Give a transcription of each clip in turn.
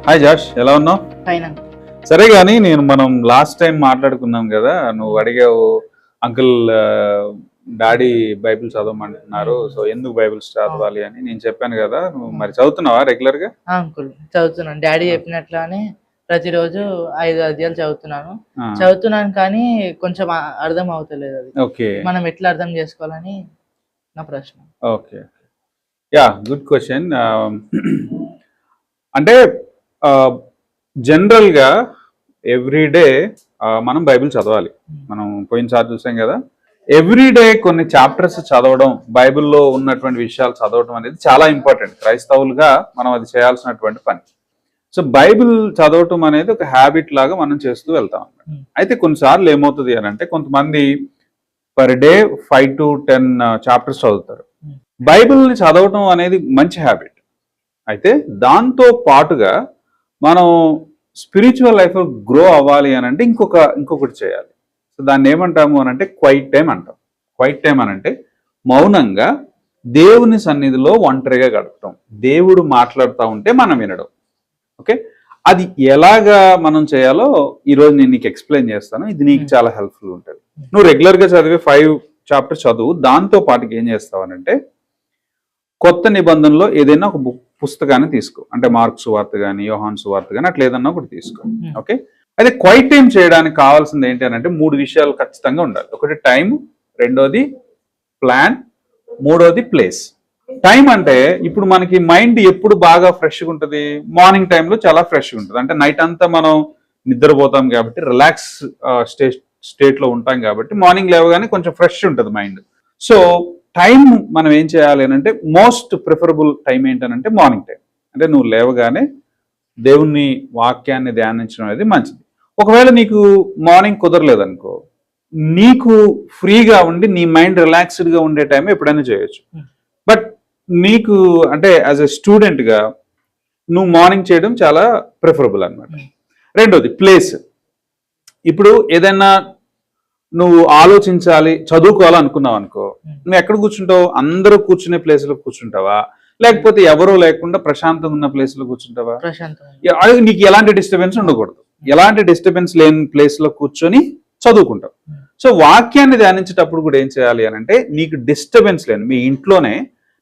Hi Josh, ఎలా ఉన్నావు? పైన సరే కానీ మనం లాస్ట్ టైం మాట్లాడుకున్నాం కదా, నువ్వు అడిగావు అంకుల్ డాడీ బైబిల్ చదవమంటున్నారు, సో ఎందుకు బైబిల్ చదవాలి అని నేను చెప్పాను కదా. నువ్వు మరి చదువుతున్నావా రెగ్యులర్ గా? అంకుల్ చదువుతున్నాను. డాడీ చెప్పినట్లానే ప్రతిరోజు 5 అధ్యాయాలు చదువుతున్నాను కానీ కొంచెం అర్థం అవుతలేదు. అది ఓకే, మనం ఎట్లా అర్థం చేసుకోవాలని నా ప్రశ్న. Okay, yeah, good question. అంటే జనరల్గా ఎవ్రీడే మనం బైబిల్ చదవాలి. మనం పోయినసారి చూసాం కదా, ఎవ్రీడే కొన్ని చాప్టర్స్ చదవడం, బైబిల్లో ఉన్నటువంటి విషయాలు చదవడం అనేది చాలా ఇంపార్టెంట్. క్రైస్తవులుగా మనం అది చేయాల్సినటువంటి పని. సో బైబిల్ చదవటం అనేది ఒక హ్యాబిట్ లాగా మనం చేస్తూ వెళ్తాం అన్నమాట. అయితే కొన్నిసార్లు ఏమవుతుంది అని అంటే, కొంతమంది పర్ డే 5 to 10 చాప్టర్స్ చదువుతారు. బైబిల్ని చదవటం అనేది మంచి హ్యాబిట్. అయితే దాంతో పాటుగా మనం స్పిరిచువల్ లైఫ్ గ్రో అవ్వాలి అని అంటే ఇంకొకటి చేయాలి. సో దాన్ని ఏమంటాము అని అంటే క్వైట్ టైం అంటాం. క్వైట్ టైం అని అంటే మౌనంగా దేవుని సన్నిధిలో ఒంటరిగా గడపటం, దేవుడు మాట్లాడుతూ ఉంటే మనం వినడం. ఓకే, అది ఎలాగా మనం చేయాలో ఈరోజు నేను నీకు ఎక్స్ప్లెయిన్ చేస్తాను. ఇది నీకు చాలా హెల్ప్ఫుల్ ఉంటుంది. నువ్వు రెగ్యులర్గా చదివే 5 చాప్టర్స్ చదువు. దాంతో పాటుకి ఏం చేస్తావనంటే, కొత్త నిబంధనలో ఏదైనా ఒక పుస్తకాన్ని తీసుకో. అంటే మార్క్స్ వార్త కానీ, యోహాన్ సువార్త కానీ, అట్లా ఏదన్నా ఒకటి తీసుకో. ఓకే, అయితే క్వైట్ టైం చేయడానికి కావాల్సింది ఏంటి అని అంటే 3 విషయాలు ఖచ్చితంగా ఉండాలి. ఒకటి టైం, రెండోది ప్లాన్, మూడోది ప్లేస్. టైం అంటే ఇప్పుడు మనకి మైండ్ ఎప్పుడు బాగా ఫ్రెష్గా ఉంటుంది? మార్నింగ్ టైంలో చాలా ఫ్రెష్గా ఉంటుంది. అంటే నైట్ అంతా మనం నిద్రపోతాం కాబట్టి, రిలాక్స్ స్టేట్లో ఉంటాం కాబట్టి మార్నింగ్ లేవగానే కొంచెం ఫ్రెష్ ఉంటుంది మైండ్. సో టైం మనం ఏం చేయాలి అని అంటే, మోస్ట్ ప్రిఫరబుల్ టైం ఏంటనంటే మార్నింగ్ టైం. అంటే నువ్వు లేవగానే దేవుని వాక్యాన్ని ధ్యానించడం అనేది మంచిది. ఒకవేళ నీకు మార్నింగ్ కుదరలేదనుకో, నీకు ఫ్రీగా ఉండి నీ మైండ్ రిలాక్స్డ్గా ఉండే టైం ఎప్పుడైనా చేయొచ్చు. బట్ నీకు అంటే యాజ్ ఎ స్టూడెంట్గా నువ్వు మార్నింగ్ చేయడం చాలా ప్రిఫరబుల్ అనమాట. రెండోది ప్లేస్. ఇప్పుడు ఏదైనా నువ్వు ఆలోచించాలి, చదువుకోవాలనుకున్నావు అనుకో, నువ్వు ఎక్కడ కూర్చుంటావు? అందరూ కూర్చునే ప్లేస్లో కూర్చుంటావా, లేకపోతే ఎవరూ లేకుండా ప్రశాంతంగా ఉన్న ప్లేస్లో కూర్చుంటావా? అది నీకు ఎలాంటి డిస్టర్బెన్స్ ఉండకూడదు. ఎలాంటి డిస్టర్బెన్స్ లేని ప్లేస్లో కూర్చొని చదువుకుంటావు. సో వాక్యాన్ని ధ్యానించేటప్పుడు కూడా ఏం చేయాలి అని అంటే, నీకు డిస్టర్బెన్స్ లేని, మీ ఇంట్లోనే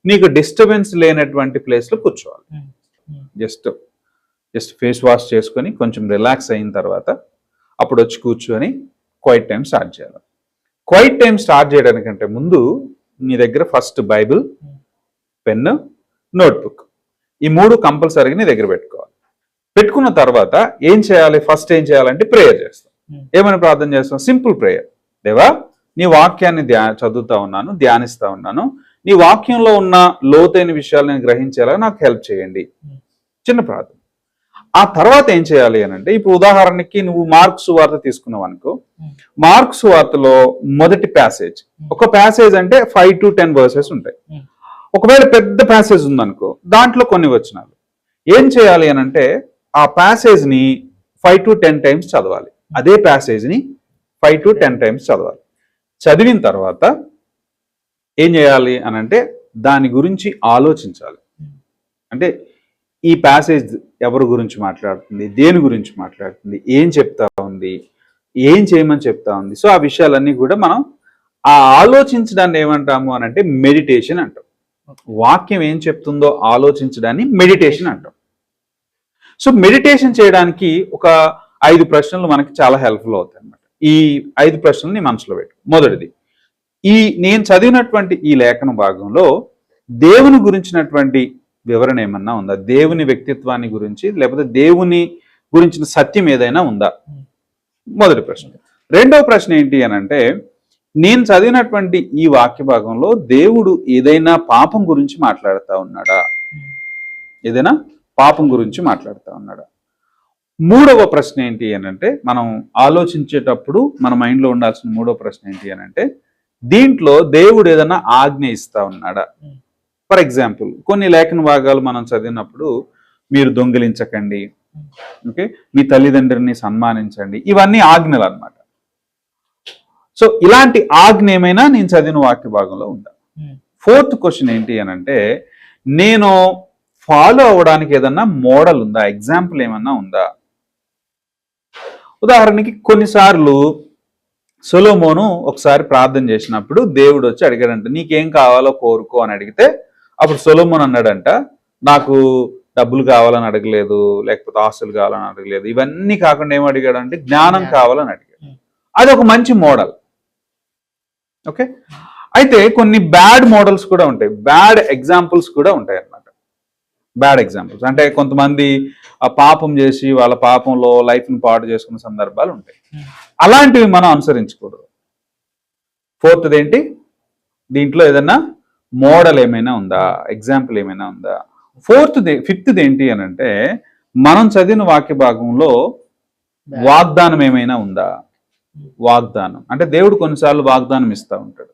నీకు డిస్టర్బెన్స్ లేనటువంటి ప్లేస్లో కూర్చోవాలి. జస్ట్ ఫేస్ వాష్ చేసుకొని కొంచెం రిలాక్స్ అయిన తర్వాత అప్పుడు వచ్చి కూర్చొని క్వైట్ టైం స్టార్ట్ చేయాలి. క్వైట్ టైం స్టార్ట్ చేయడానికంటే ముందు నీ దగ్గర ఫస్ట్ బైబిల్, పెన్, నోట్బుక్, ఈ 3 కంపల్సరీగా నీ దగ్గర పెట్టుకోవాలి. పెట్టుకున్న తర్వాత ఏం చేయాలి? ఫస్ట్ ఏం చేయాలంటే ప్రేయర్ చేస్తాం. ఏమని ప్రార్థన చేస్తాం? Simple prayer. దేవా, నీ వాక్యాన్ని చదువుతా ఉన్నాను, ధ్యానిస్తా ఉన్నాను. నీ వాక్యంలో ఉన్న లోతైన విషయాలు నేను గ్రహించేలా నాకు హెల్ప్ చేయండి. చిన్న ప్రార్థన. ఆ తర్వాత ఏం చేయాలి అని అంటే, ఇప్పుడు ఉదాహరణకి నువ్వు మార్క్స్ వార్త తీసుకున్నావు అనుకో, మార్క్స్ వార్తలో మొదటి ప్యాసేజ్, ఒక ప్యాసేజ్ అంటే 5 to 10 వర్సెస్ ఉంటాయి. ఒకవేళ పెద్ద ప్యాసేజ్ ఉందనుకో, దాంట్లో కొన్ని వచనాలు. ఏం చేయాలి అని అంటే, ఆ ప్యాసేజ్ని 5 to 10 టైమ్స్ చదవాలి. అదే ప్యాసేజ్ని 5 to 10 టైమ్స్ చదవాలి. చదివిన తర్వాత ఏం చేయాలి అని అంటే, దాని గురించి ఆలోచించాలి. అంటే ఈ ప్యాసేజ్ ఎవరి గురించి మాట్లాడుతుంది, దేని గురించి మాట్లాడుతుంది, ఏం చెప్తా ఉంది, ఏం చేయమని చెప్తా ఉంది. సో ఆ విషయాలన్నీ కూడా మనం ఆ ఆలోచించడాన్ని ఏమంటాము అని అంటే మెడిటేషన్ అంటాం. వాక్యం ఏం చెప్తుందో ఆలోచించడాన్ని మెడిటేషన్ అంటాం. సో మెడిటేషన్ చేయడానికి ఒక 5 ప్రశ్నలు మనకి చాలా హెల్ప్ఫుల్ అవుతాయి అన్నమాట. ఈ 5 ప్రశ్నలు నీ మనసులో పెట్టు. మొదటిది, నేను చదివినటువంటి ఈ లేఖన భాగంలో దేవుని గురించినటువంటి వివరణ ఏమన్నా ఉందా? దేవుని వ్యక్తిత్వాన్ని గురించి, లేకపోతే దేవుని గురించిన సత్యం ఏదైనా ఉందా? మొదటి ప్రశ్న. రెండవ ప్రశ్న ఏంటి అని అంటే, నేను చదివినటువంటి ఈ వాక్య భాగంలో దేవుడు ఏదైనా పాపం గురించి మాట్లాడుతూ ఉన్నాడా? ఏదైనా పాపం గురించి మాట్లాడుతూ ఉన్నాడా? మూడవ ప్రశ్న ఏంటి అని అంటే, మనం ఆలోచించేటప్పుడు మన మైండ్లో ఉండాల్సిన మూడవ ప్రశ్న ఏంటి అని అంటే, దీంట్లో దేవుడు ఏదైనా ఆజ్ఞ ఇస్తా ఉన్నాడా? ఫర్ ఎగ్జాంపుల్, కొన్ని లేఖన భాగాలు మనం చదివినప్పుడు, మీరు దొంగిలించకండి, ఓకే, మీ తల్లిదండ్రుల్ని సన్మానించండి, ఇవన్నీ ఆజ్ఞలు అన్నమాట. సో ఇలాంటి ఆజ్ఞ ఏమైనా నేను చదివిన వాక్య భాగంలో ఉందా? ఫోర్త్ క్వశ్చన్ ఏంటి అని అంటే, నేను ఫాలో అవ్వడానికి ఏదన్నా మోడల్ ఉందా, ఎగ్జాంపుల్ ఏమన్నా ఉందా? ఉదాహరణకి కొన్నిసార్లు సొలొమోను ఒకసారి ప్రార్థన చేసినప్పుడు దేవుడు వచ్చి అడిగాడంట, నీకేం కావాలో కోరుకో అని అడిగితే అప్పుడు సొలొమోన్ అన్నాడంట, నాకు డబ్బులు కావాలని అడగలేదు, లేకపోతే ఆస్తులు కావాలని అడగలేదు, ఇవన్నీ కాకుండా ఏం అడిగాడంటే జ్ఞానం కావాలని అడిగాడు. అది ఒక మంచి మోడల్. ఓకే, అయితే కొన్ని బ్యాడ్ మోడల్స్ కూడా ఉంటాయి, బ్యాడ్ ఎగ్జాంపుల్స్ కూడా ఉంటాయి అన్నమాట. బ్యాడ్ ఎగ్జాంపుల్స్ అంటే కొంతమంది ఆ పాపం చేసి వాళ్ళ పాపంలో లైఫ్ని పాడు చేసుకున్న సందర్భాలు ఉంటాయి. అలాంటివి మనం అనుసరించకూడదు. ఫోర్త్ది ఏంటి, దీంట్లో ఏదన్నా మోడల్ ఏమైనా ఉందా, ఎగ్జాంపుల్ ఏమైనా ఉందా? ఫిఫ్త్ది ఏంటి అని అంటే మనం చదివిన వాక్య భాగంలో వాగ్దానం ఏమైనా ఉందా? వాగ్దానం అంటే దేవుడు కొన్నిసార్లు వాగ్దానం ఇస్తూ ఉంటాడు.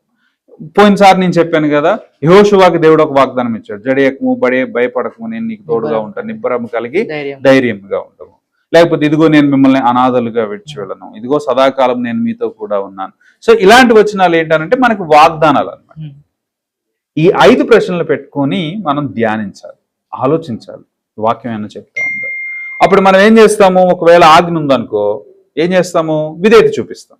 పోయినసారి నేను చెప్పాను కదా, యెహోషువకి దేవుడు ఒక వాగ్దానం ఇచ్చాడు, జడియకము భయపడకము, నేను నీకు తోడుగా ఉంటాను, నిబ్బరము కలిగి ధైర్యంగా ఉంటాము. లేకపోతే ఇదిగో నేను మిమ్మల్ని అనాథలుగా విడిచి వెళ్ళను, ఇదిగో సదాకాలం నేను మీతో కూడా ఉన్నాను. సో ఇలాంటి వచనాలు ఏంటంటే మనకు వాగ్దానాలు అన్నమాట. ఈ 5 ప్రశ్నలు పెట్టుకొని మనం ధ్యానించాలి, ఆలోచించాలి, వాక్యం ఏమైనా చెప్తా ఉందా. అప్పుడు మనం ఏం చేస్తాము, ఒకవేళ ఆజ్ఞ ఉందనుకో ఏం చేస్తాము, విధేయత చూపిస్తాం.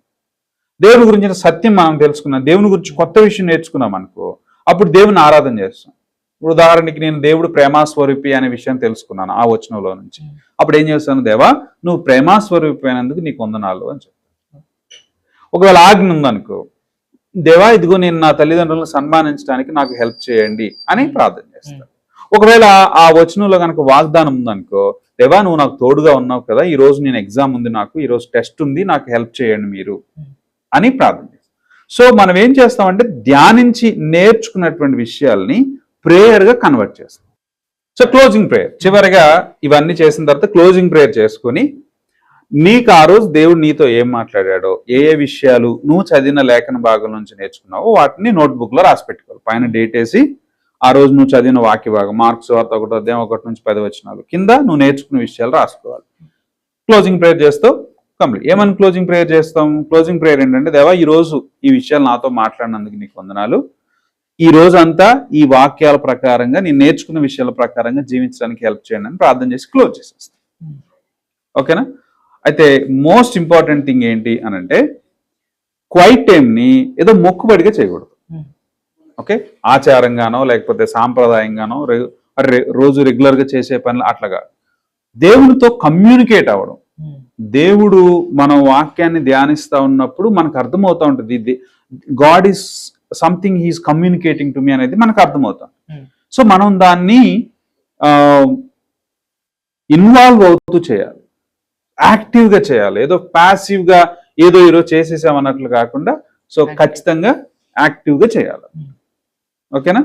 దేవుని గురించిన సత్యం మనం తెలుసుకున్నాం, దేవుని గురించి కొత్త విషయం నేర్చుకున్నాం అనుకో, అప్పుడు దేవుని ఆరాధన చేస్తాం. ఇప్పుడు ఉదాహరణకి నేను దేవుడు ప్రేమాస్వరూపి అనే విషయం తెలుసుకున్నాను ఆ వచనంలో నుంచి, అప్పుడు ఏం చేస్తాను, దేవా నువ్వు ప్రేమాస్వరూపి అయినందుకు నీకు వందనాలు అని చెప్తాను. ఒకవేళ ఆజ్ఞ ఉందనుకో, దేవా ఇదిగో నేను నా తల్లిదండ్రులను సన్మానించడానికి నాకు హెల్ప్ చేయండి అని ప్రార్థన చేస్తాను. ఒకవేళ ఆ వచనంలో కనుక వాగ్దానం ఉందనుకో, దేవా నువ్వు నాకు తోడుగా ఉన్నావు కదా, ఈ రోజు నేను ఎగ్జామ్ ఉంది, నాకు ఈ రోజు టెస్ట్ ఉంది, నాకు హెల్ప్ చేయండి మీరు అని ప్రార్థన చేస్తాం. సో మనం ఏం చేస్తామంటే ధ్యానించి నేర్చుకున్నటువంటి విషయాల్ని ప్రేయర్గా కన్వర్ట్ చేస్తాం. సో క్లోజింగ్ ప్రేయర్, చివరిగా ఇవన్నీ చేసిన తర్వాత క్లోజింగ్ ప్రేయర్ చేసుకుని నీకు ఆ రోజు దేవుడు నీతో ఏం మాట్లాడాడో, ఏ ఏ విషయాలు నువ్వు చదివిన లేఖన భాగం నుంచి నేర్చుకున్నావో వాటిని నోట్బుక్లో రాసి పెట్టుకోవాలి. పైన డేట్ వేసి ఆ రోజు నువ్వు చదివిన వాక్య భాగం, మార్క్స్ వార్త 1వ అధ్యాయం 1 నుంచి 10 వచనాలు కింద నువ్వు నేర్చుకున్న విషయాలు రాసుకోవాలి. క్లోజింగ్ ప్రేయర్ చేస్తావు, కంప్లీట్. ఏమని క్లోజింగ్ ప్రేయర్ చేస్తాం? క్లోజింగ్ ప్రేయర్ ఏంటంటే, దేవా ఈ రోజు ఈ విషయాలు నాతో మాట్లాడినందుకు నీకు వందనాలు, ఈ రోజు అంతా ఈ వాక్యాల ప్రకారంగా నేను నేర్చుకున్న విషయాల ప్రకారంగా జీవించడానికి హెల్ప్ చేయండి అని ప్రార్థన చేసి క్లోజ్ చేసేస్తాం. ఓకేనా? అయితే మోస్ట్ ఇంపార్టెంట్ థింగ్ ఏంటి అని అంటే క్వైట్ టైంని ఏదో మొక్కుబడిగా చేయకూడదు. ఓకే, ఆచారంగానో లేకపోతే సాంప్రదాయంగానో రోజు రెగ్యులర్గా చేసే పనులు అట్లాగా దేవునితో కమ్యూనికేట్ అవ్వడం. దేవుడు మన వాక్యాన్ని ధ్యానిస్తూ ఉన్నప్పుడు మనకు అర్థమవుతూ ఉంటుంది, ఇది God is something he is communicating to me అనేది మనకు అర్థమవుతాం. సో మనం దాన్ని ఇన్వాల్వ్ అవుతూ చేయాలి, యాక్టివ్గా చేయాలి. ఏదో ప్యాసివ్గా ఏదో ఈరోజు చేసేసామన్నట్లు కాకుండా సో ఖచ్చితంగా యాక్టివ్గా చేయాలి. ఓకేనా?